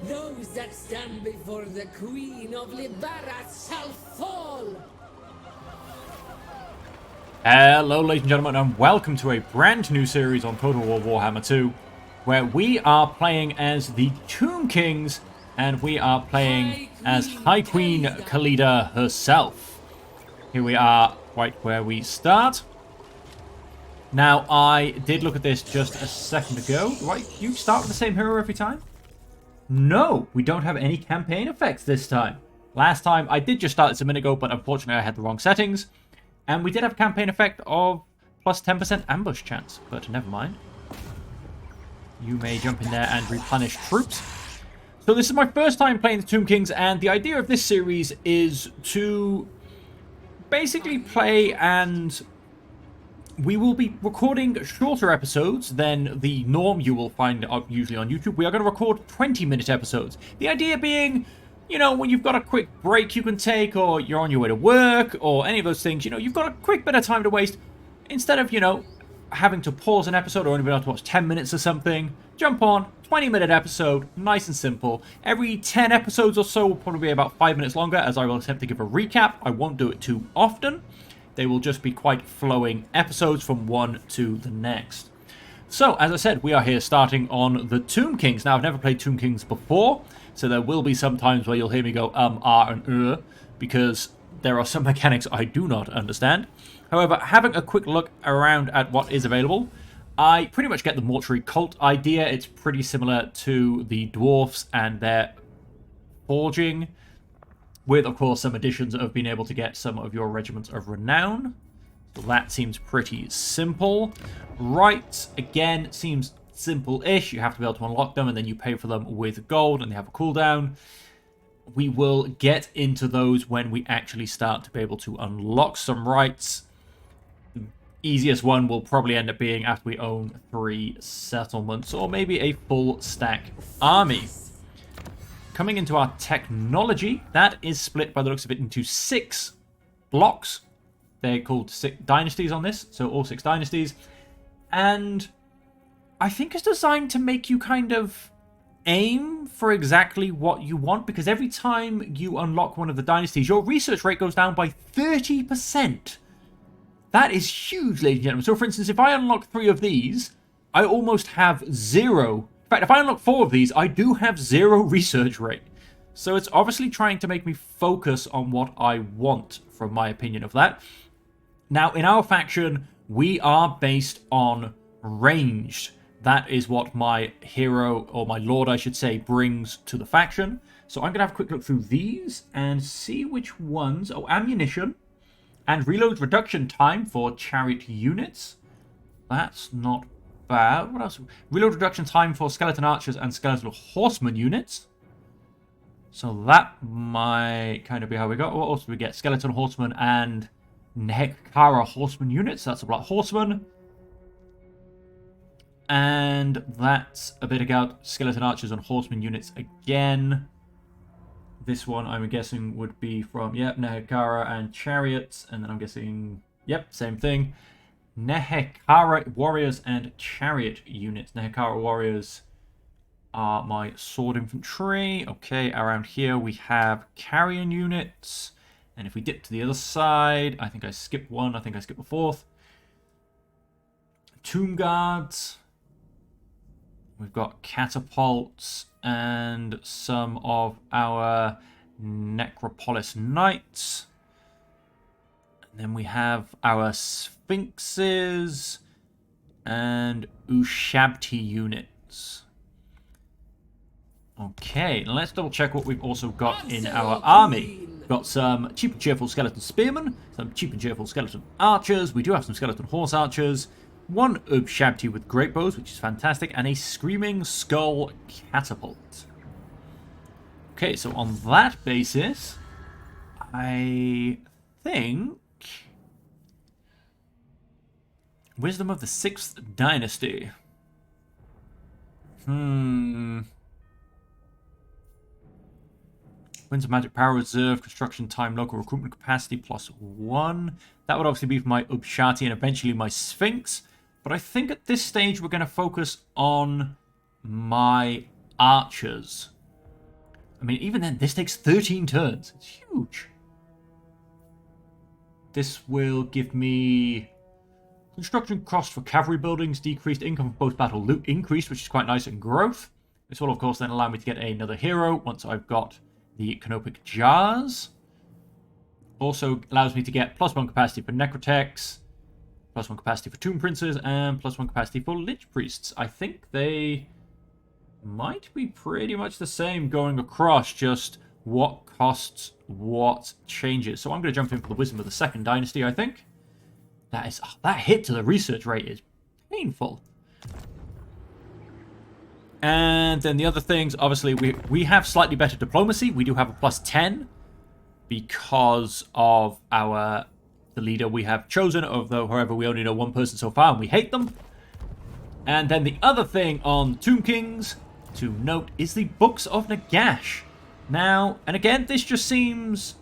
Those that stand before the Queen of Libera shall fall! Hello ladies and gentlemen, and welcome to a brand new series on Total War Warhammer 2, where we are playing as the Tomb Kings, and we are playing as High Queen Khalida herself. Here we are, right where we start. Now, I did look at this just a second ago. Right, you start with the same hero every time? No, we don't have any campaign effects this time. Last time, I did just start this a minute ago, but unfortunately I had the wrong settings. And we did have a campaign effect of plus 10% ambush chance, but never mind. You may jump in there and replenish troops. So this is my first time playing the Tomb Kings, and the idea of this series is to basically play, and we will be recording shorter episodes than the norm you will find usually on YouTube. We are going to record 20-minute episodes. The idea being, you know, when you've got a quick break you can take, or you're on your way to work, or any of those things, you know, you've got a quick bit of time to waste. Instead of, you know, having to pause an episode or only be able to watch 10 minutes or something, jump on, 20-minute episode, nice and simple. Every 10 episodes or so will probably be about 5 minutes longer, as I will attempt to give a recap. I won't do it too often. They will just be quite flowing episodes from one to the next. So, as I said, we are here starting on the Tomb Kings. Now, I've never played Tomb Kings before, so there will be some times where you'll hear me go and because there are some mechanics I do not understand. However, having a quick look around at what is available, I pretty much get the mortuary cult idea. It's pretty similar to the dwarfs and their forging, with, of course, some additions of being able to get some of your regiments of renown. So that seems pretty simple. Rights, again, seems simple-ish. You have to be able to unlock them, and then you pay for them with gold, and they have a cooldown. We will get into those when we actually start to be able to unlock some rights. The easiest one will probably end up being after we own 3 settlements, or maybe a full stack army. Coming into our technology, that is split by the looks of it into 6 blocks. They're called 6 dynasties on this, so all 6 dynasties. And I think it's designed to make you kind of aim for exactly what you want, because every time you unlock one of the dynasties, your research rate goes down by 30%. That is huge, ladies and gentlemen. So, for instance, if I unlock 3 of these, I almost have 0. In fact, if I unlock 4 of these, I do have 0 research rate. So it's obviously trying to make me focus on what I want, from my opinion of that. Now, in our faction, we are based on ranged. That is what my hero, or my lord, I should say, brings to the faction. So I'm going to have a quick look through these and see which ones. Oh, ammunition and reload reduction time for chariot units. That's not bad. What else? Reload reduction time for skeleton archers and skeletal horseman units. So that might kind of be how we go. What else do we get? Skeleton horseman and Nehekara horseman units. That's a black horseman. And that's a bit about skeleton archers and horseman units again. This one I'm guessing would be from, yep, Nehekara and chariots. And then I'm guessing, yep, same thing. Nehekara warriors and chariot units. Nehekara warriors are my sword infantry. Okay, around here we have carrion units. And if we dip to the other side, I think I skipped one. I think I skipped the 4th. Tomb guards. We've got catapults and some of our necropolis knights. And then we have our sphinxes and Ushabti units. Okay, let's double check what we've also got in our army. We've got some cheap and cheerful skeleton spearmen, some cheap and cheerful skeleton archers. We do have some skeleton horse archers. 1 Ushabti with great bows, which is fantastic, and a screaming skull catapult. Okay, so on that basis, I think Wisdom of the 6th Dynasty. Winds of Magic Power Reserve, Construction Time, Local Recruitment Capacity +1. That would obviously be for my Upshati and eventually my Sphinx. But I think at this stage we're going to focus on my archers. I mean, even then, this takes 13 turns. It's huge. This will give me construction cost for cavalry buildings, decreased income for post-battle loot increased, which is quite nice, and growth. This will, of course, then allow me to get another hero once I've got the canopic jars. Also allows me to get +1 capacity for necrotechs, +1 capacity for tomb princes, and +1 capacity for lich priests. I think they might be pretty much the same going across, just what costs what changes. So I'm going to jump in for the Wisdom of the Second Dynasty, I think. That hit to the research rate is painful. And then the other things, obviously, we have slightly better diplomacy. We do have a +10 because of the leader we have chosen, although, however, we only know one person so far, and we hate them. And then the other thing on Tomb Kings to note is the Books of Nagash. Now, and again, this just seems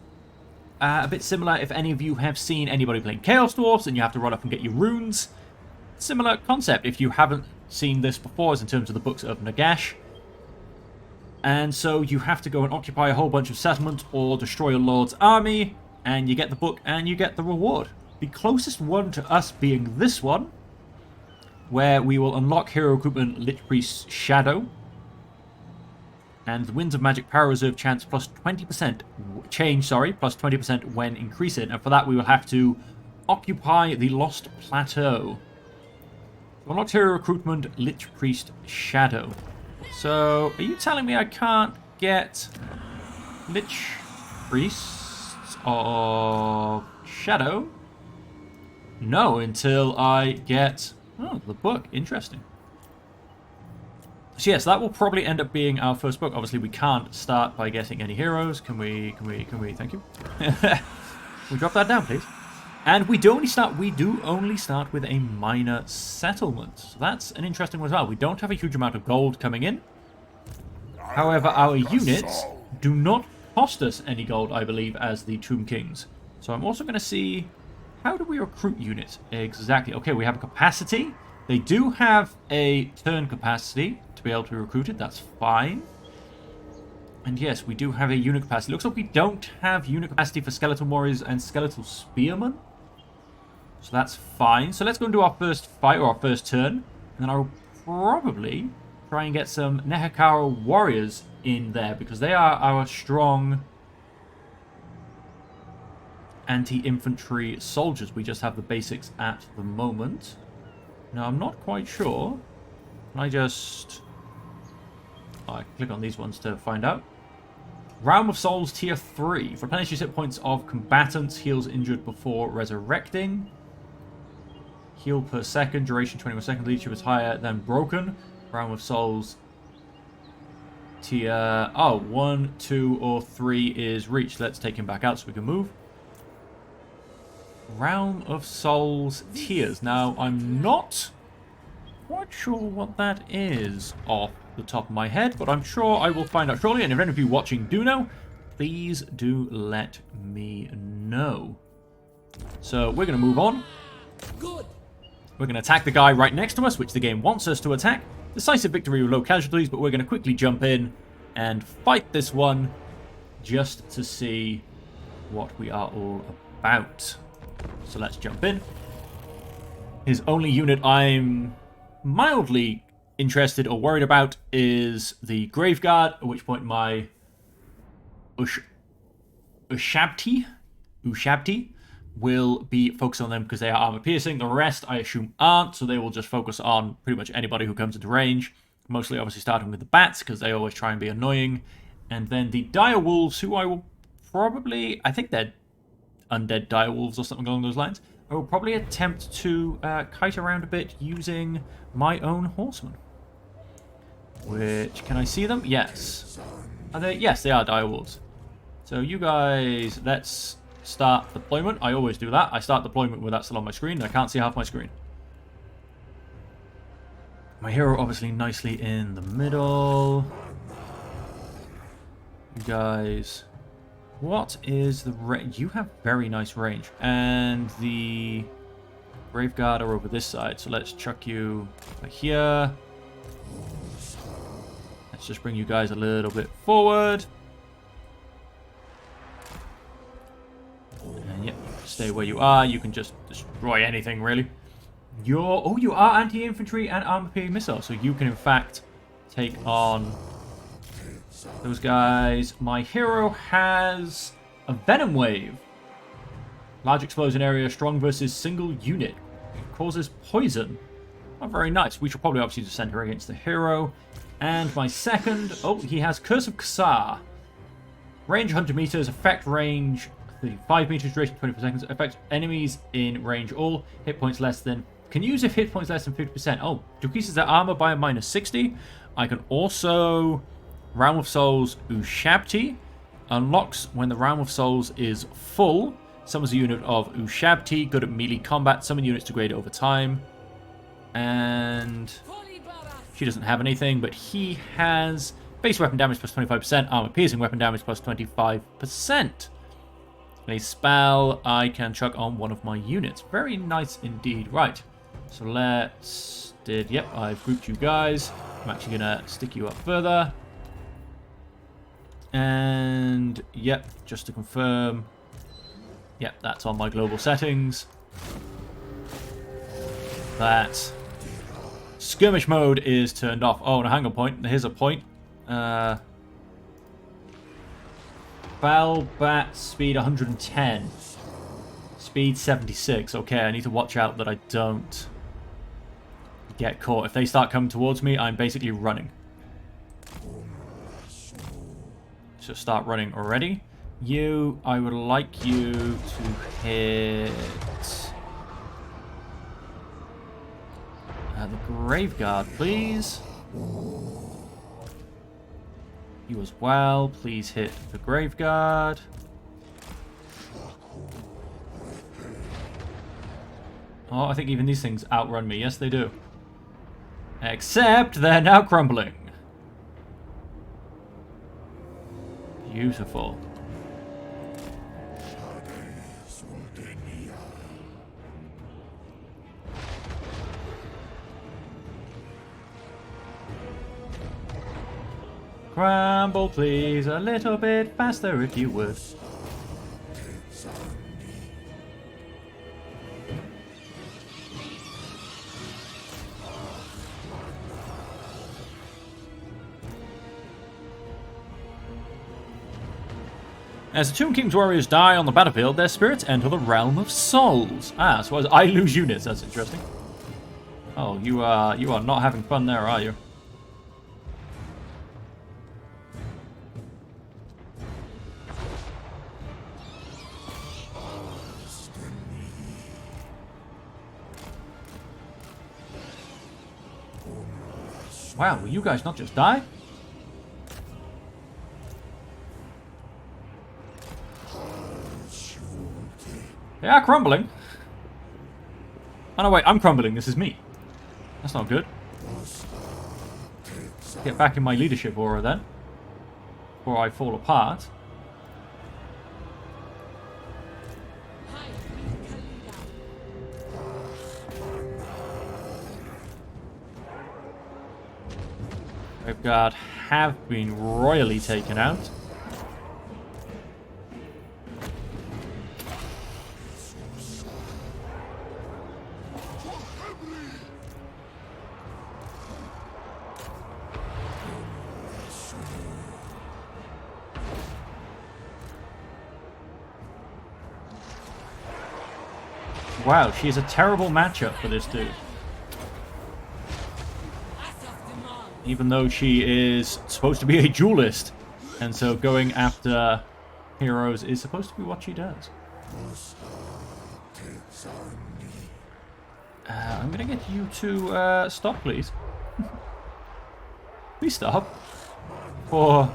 a bit similar if any of you have seen anybody playing Chaos Dwarfs and you have to run up and get your runes. Similar concept if you haven't seen this before, as in terms of the Books of Nagash. And so you have to go and occupy a whole bunch of settlements or destroy a lord's army, and you get the book and you get the reward. The closest one to us being this one, where we will unlock hero recruitment Lich Priest's Shadow, and the Winds of Magic Power Reserve chance +20% +20% when increasing, and for that we will have to occupy the Lost Plateau. Unlocked hero recruitment Lich Priest Shadow. So, are you telling me I can't get Lich Priests of Shadow? No, until I get the book. Interesting. So yes, that will probably end up being our first book. Obviously, we can't start by getting any heroes. Can we, thank you. Can we drop that down, please? And we do only start with a minor settlement. So that's an interesting one as well. We don't have a huge amount of gold coming in. However, our units do not cost us any gold, I believe, as the Tomb Kings. So I'm also going to see, how do we recruit units exactly? Okay, we have a capacity. They do have a turn capacity to be able to be recruited. That's fine. And yes, we do have a unit capacity. Looks like we don't have unit capacity for skeleton warriors and skeletal spearmen. So that's fine. So let's go and do our first fight, or our first turn. And then I'll probably try and get some Nehekara warriors in there, because they are our strong anti-infantry soldiers. We just have the basics at the moment. Now, I'm not quite sure. Can I just... I click on these ones to find out. Realm of Souls Tier 3. Replenishes hit points of combatants. Heals injured before resurrecting. Heal per second. Duration 21 seconds. Leadership is higher than Broken. Realm of Souls Tier... 1, 2, or 3 is reached. Let's take him back out so we can move. Realm of Souls Tiers. Now, I'm not quite sure what that is off the top of my head, but I'm sure I will find out shortly. And if any of you watching do know, please do let me know. So we're going to move on. Good. We're going to attack the guy right next to us, which the game wants us to attack. Decisive victory with low casualties, but we're going to quickly jump in and fight this one just to see what we are all about. So let's jump in. His only unit I'm mildly interested or worried about is the Grave Guard, at which point my Ushabti will be focused on them because they are armor piercing. The rest, I assume, aren't, so they will just focus on pretty much anybody who comes into range. Mostly, obviously, starting with the bats, because they always try and be annoying. And then the Dire Wolves, who I will probably... I think they're undead dire wolves or something along those lines. I will probably attempt to kite around a bit using my own horsemen. Which, can I see them? Yes. Are they? Yes, they are dire wolves. So you guys, let's start deployment. I always do that. I start deployment with that still on my screen. I can't see half my screen. My hero obviously nicely in the middle. You guys... What is the range? You have very nice range. And the Grave Guard are over this side. So let's chuck you right here. Let's just bring you guys a little bit forward. stay where you are. You can just destroy anything, really. You are anti-infantry and armor-piercing missile, so you can, in fact, take on those guys. My hero has a Venom Wave. Large explosion area, strong versus single unit. It causes poison. Not very nice. We should probably obviously just send her against the hero. And my second, he has Curse of Kassar. Range 100 meters, effect range 35 meters, duration 24 seconds. Affects enemies in range all. Hit points less than... Can use if hit points less than 50%. Oh, decreases their armor by a -60. I can also... Realm of Souls Ushabti. Unlocks when the Realm of Souls is full. Summons a unit of Ushabti. Good at melee combat. Summon units to grade over time. And... She doesn't have anything, but he has... Base weapon damage plus 25%. Armor piercing weapon damage plus 25%. A spell I can chuck on one of my units. Very nice indeed. Right. So let's... Yep, I've grouped you guys. I'm actually going to stick you up further. And... Yep, just to confirm... Yep, that's on my global settings. That... Skirmish mode is turned off. Oh, no, hang on point. Here's a point. Bell bat speed 110. Speed 76. Okay, I need to watch out that I don't get caught. If they start coming towards me, I'm basically running. So start running already. You, I would like you to hit... the Graveguard, please. You as well. Please hit the Graveguard. Oh, I think even these things outrun me. Yes, they do. Except they're now crumbling. Beautiful. Crumble, please, a little bit faster if you would. As the Tomb King's warriors die on the battlefield, their spirits enter the realm of souls. Ah, so as I lose units, that's interesting. Oh, you are not having fun there, are you? Wow, will you guys not just die? They are crumbling. Oh no, wait, I'm crumbling. This is me. That's not good. Get back in my leadership aura then. Before I fall apart. High Queen Khalida. Graveguard have been royally taken out. Wow, she's a terrible matchup for this dude. Even though she is supposed to be a duelist. And so going after heroes is supposed to be what she does. I'm going to get you to stop, please. Please stop. Or...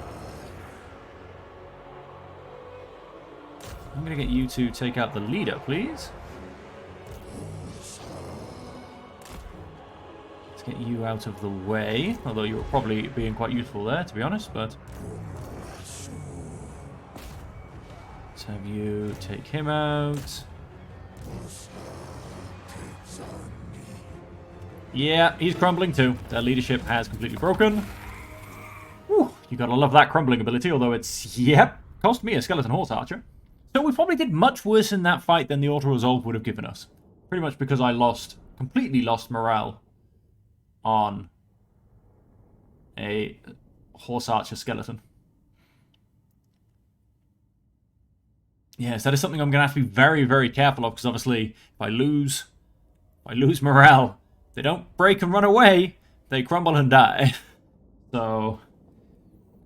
I'm going to get you to take out the leader, please. Let's get you out of the way, although you were probably being quite useful there, to be honest, but... Let's have you take him out. Yeah, he's crumbling too. Their leadership has completely broken. Whew, you gotta love that crumbling ability, although it's, yep, cost me a skeleton horse archer. So we probably did much worse in that fight than the auto-resolve would have given us. Pretty much because I completely lost morale on a horse archer skeleton. Yes, that is something I'm going to have to be very, very careful of, because obviously if I lose morale, they don't break and run away, they crumble and die. So,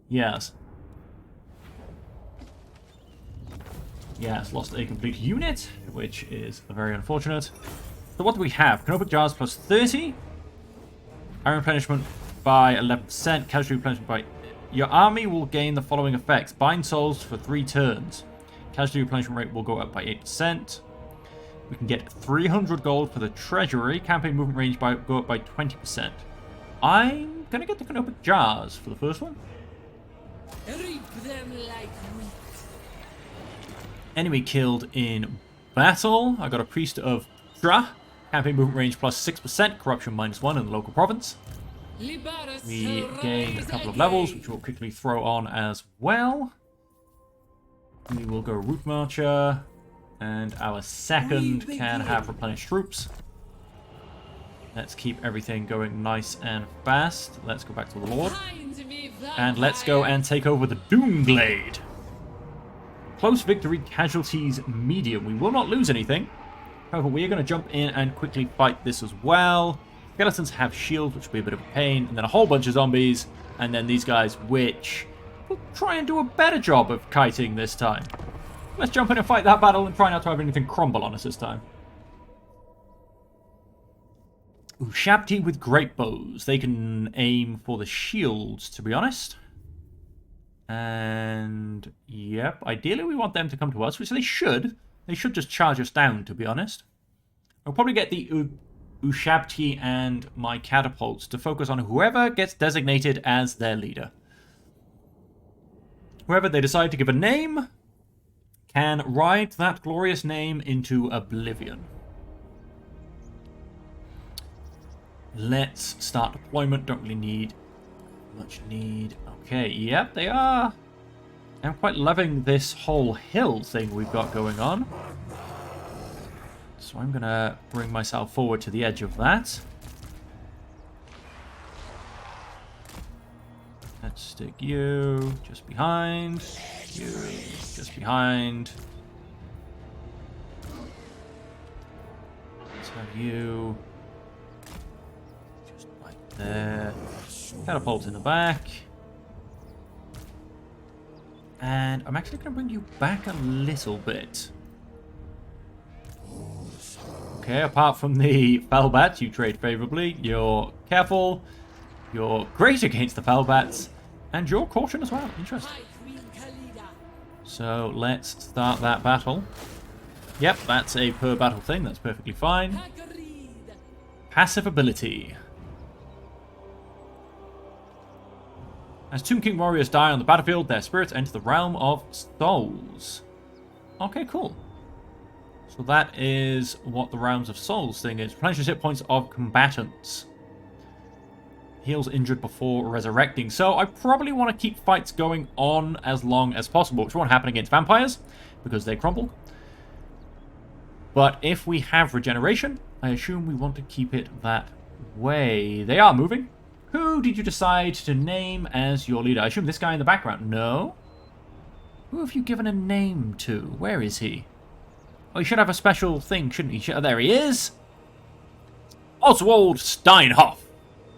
yes. Yes, lost a complete unit, which is very unfortunate. So what do we have? Canopic jars plus 30. Iron replenishment by 11%. Casualty replenishment by... Your army will gain the following effects. Bind souls for 3 turns. Casualty replenishment rate will go up by 8%. We can get 300 gold for the treasury. Campaign movement range go up by 20%. I'm going to get the canopic jars for the first one. Reap them like wheat. Enemy killed in battle. I got a priest of Tra. Campaign movement range plus 6%. Corruption minus 1 in the local province. We gain a couple of levels, which we'll quickly throw on as well. We will go Root Marcher. And our second can have replenished troops. Let's keep everything going nice and fast. Let's go back to the Lord. And let's go and take over the Doomglade. Close victory, casualties medium. We will not lose anything. However, we are going to jump in and quickly fight this as well. Skeletons have shields, which will be a bit of a pain. And then a whole bunch of zombies. And then these guys, which will try and do a better job of kiting this time. Let's jump in and fight that battle and try not to have anything crumble on us this time. Ushabti with great bows. They can aim for the shields, to be honest. And, yep, ideally we want them to come to us, which they should. They should just charge us down, to be honest. I'll probably get the Ushabti and my catapults to focus on whoever gets designated as their leader. Whoever they decide to give a name can ride that glorious name into oblivion. Let's start deployment. Don't really need much need. Okay, yep, they are. I'm quite loving this whole hill thing we've got going on. So I'm going to bring myself forward to the edge of that. Let's stick you just behind. You just behind. Let's have you just right there. Catapult in the back. And I'm actually going to bring you back a little bit. Okay, apart from the Felbats, you trade favorably. You're careful. You're great against the Felbats. And you're caution as well. Interesting. High Queen Khalida. So let's start that battle. Yep, that's a per battle thing. That's perfectly fine. Agreed. Passive ability. As Tomb King warriors die on the battlefield, their spirits enter the realm of souls. Okay, cool. So that is what the realms of souls thing is. Replenishes hit points of combatants. Heals injured before resurrecting. So I probably want to keep fights going on as long as possible, which won't happen against vampires because they crumble. But if we have regeneration, I assume we want to keep it that way. They are moving. Who did you decide to name as your leader? I assume this guy in the background. No? Who have you given a name to? Where is he? Oh, he should have a special thing, shouldn't he? Oh, there he is. Oswald Steinhoff.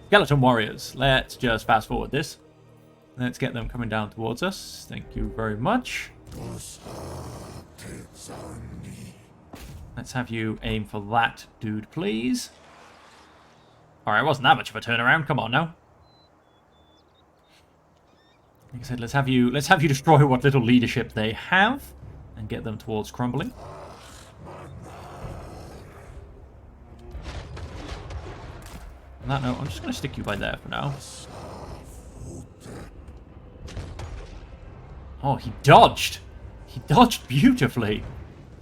Skeleton warriors. Let's just fast forward this. Let's get them coming down towards us. Thank you very much. Let's have you aim for that dude, please. Alright, it wasn't that much of a turnaround. Come on now. Like I said, let's have you destroy what little leadership they have and get them towards crumbling. On that note, I'm just going to stick you by there for now. Oh, he dodged. He dodged beautifully.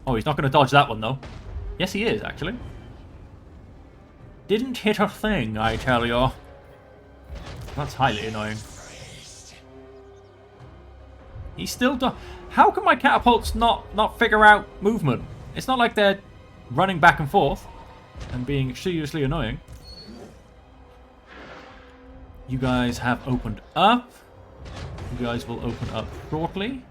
Oh, he's not going to dodge that one, though. Yes, he is, actually. Didn't hit a thing, I tell you. That's highly annoying. He's still done. How can my catapults not figure out movement? It's not like they're running back and forth and being seriously annoying. You guys have opened up. You guys will open up shortly.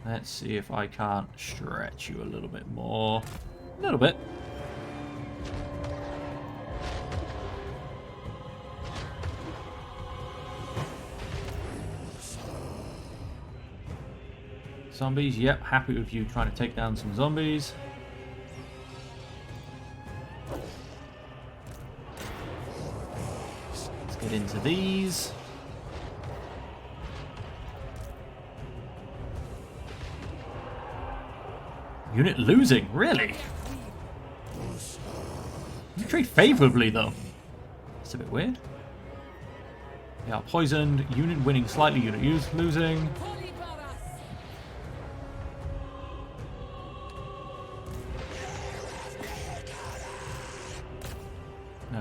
Let's see if I can't stretch you a little bit more. A little bit. Zombies, yep, happy with you trying to take down some zombies. Let's get into these. Unit losing, really? You trade favorably, though. It's a bit weird. They are poisoned. Unit winning slightly, unit losing.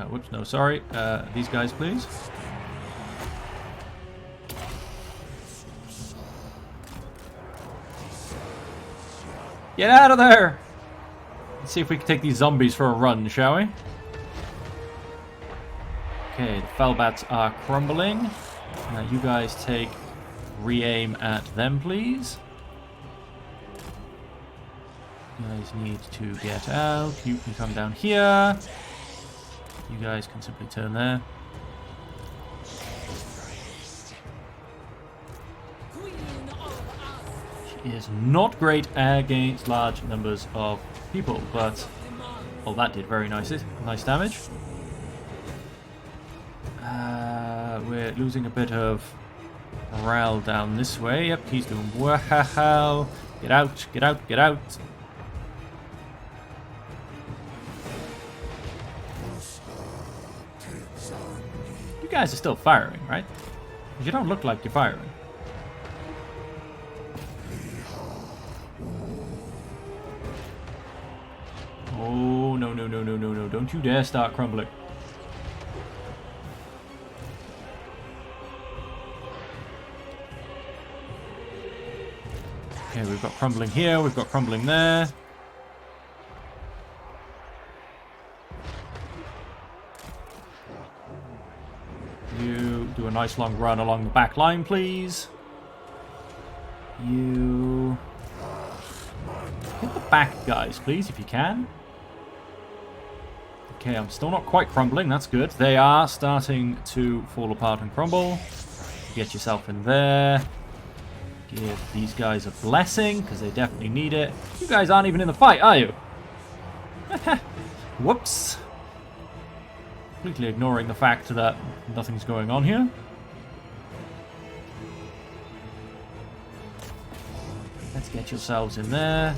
Whoops, no, sorry. These guys, please. Get out of there! Let's see if we can take these zombies for a run, shall we? Okay, the Felbats are crumbling. Now you guys take re-aim at them, please. You guys need to get out. You can come down here. You guys can simply turn there. She is not great against large numbers of people, but well, that did very nice damage. We're losing a bit of morale down this way. Yep, he's doing well. Get out, get out, get out. You guys are still firing, right? Because you don't look like you're firing. Oh, no, no, no, no, no, no. Don't you dare start crumbling. Okay, we've got crumbling here, we've got crumbling there. You do a nice long run along the back line, please. You hit the back guys, please, if you can. Okay, I'm still not quite crumbling, that's good. They are starting to fall apart and crumble. Get yourself in there. Give these guys a blessing, because they definitely need it. You guys aren't even in the fight, are you? Whoops. Completely ignoring the fact that nothing's going on here. Let's get yourselves in there.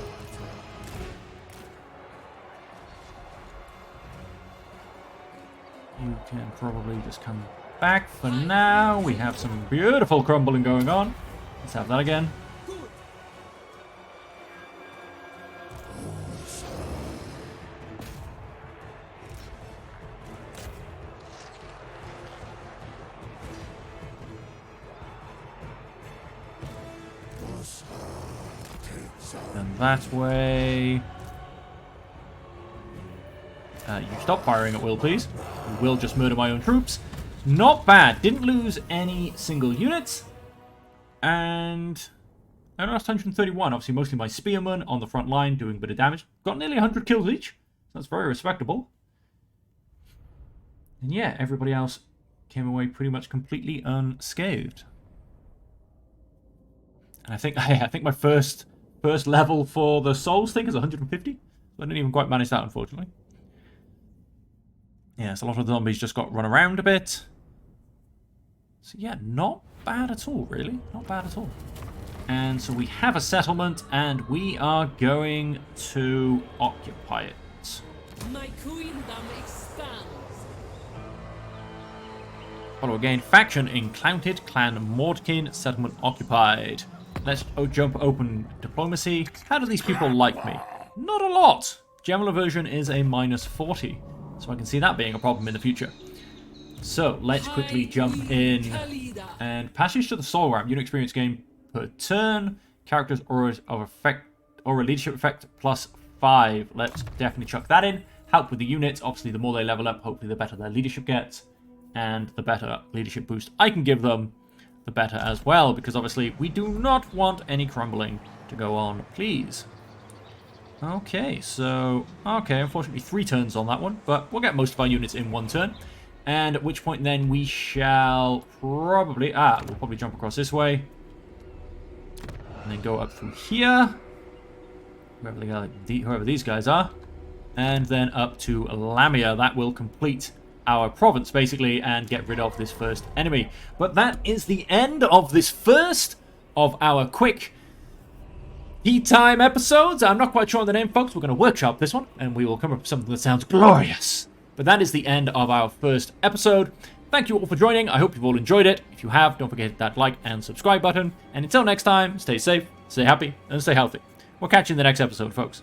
You can probably just come back for now. We have some beautiful crumbling going on. Let's have that again. And that way. You stop firing at will, please. I will just murder my own troops. Not bad. Didn't lose any single units. And I lost 131. Obviously, mostly my spearmen on the front line doing a bit of damage. Got nearly 100 kills each. So that's very respectable. And yeah, everybody else came away pretty much completely unscathed. And I think my first level for the souls thing is 150. So I didn't even quite manage that, unfortunately. Yeah, so a lot of the zombies just got run around a bit. So yeah, not bad at all, really. Not bad at all. And so we have a settlement, and we are going to occupy it. My queendom expands. Follow again. Faction encountered. Clan Mordkin. Settlement occupied. Let's jump open diplomacy. How do these people like me? Not a lot. General aversion is a -40. So I can see that being a problem in the future. So, let's quickly jump in. And passage to the soul ramp. Unit experience gain per turn. Characters auras of effect, aura leadership effect +5. Let's definitely chuck that in. Help with the units. Obviously, the more they level up, hopefully the better their leadership gets. And the better leadership boost I can give them, the better as well. Because obviously, we do not want any crumbling to go on, please. Okay, so... Okay, unfortunately 3 turns on that one. But we'll get most of our units in 1 turn. And at which point then we shall probably... we'll probably jump across this way. And then go up through here. Whoever these guys are. And then up to Lamia. That will complete our province, basically, and get rid of this first enemy. But that is the end of this first of our quick tea time episodes. I'm not quite sure on the name, folks. We're going to workshop this one, and we will come up with something that sounds glorious. But that is the end of our first episode. Thank you all for joining. I hope you've all enjoyed it. If you have, don't forget to hit that like and subscribe button. And until next time, stay safe, stay happy, and stay healthy. We'll catch you in the next episode, folks.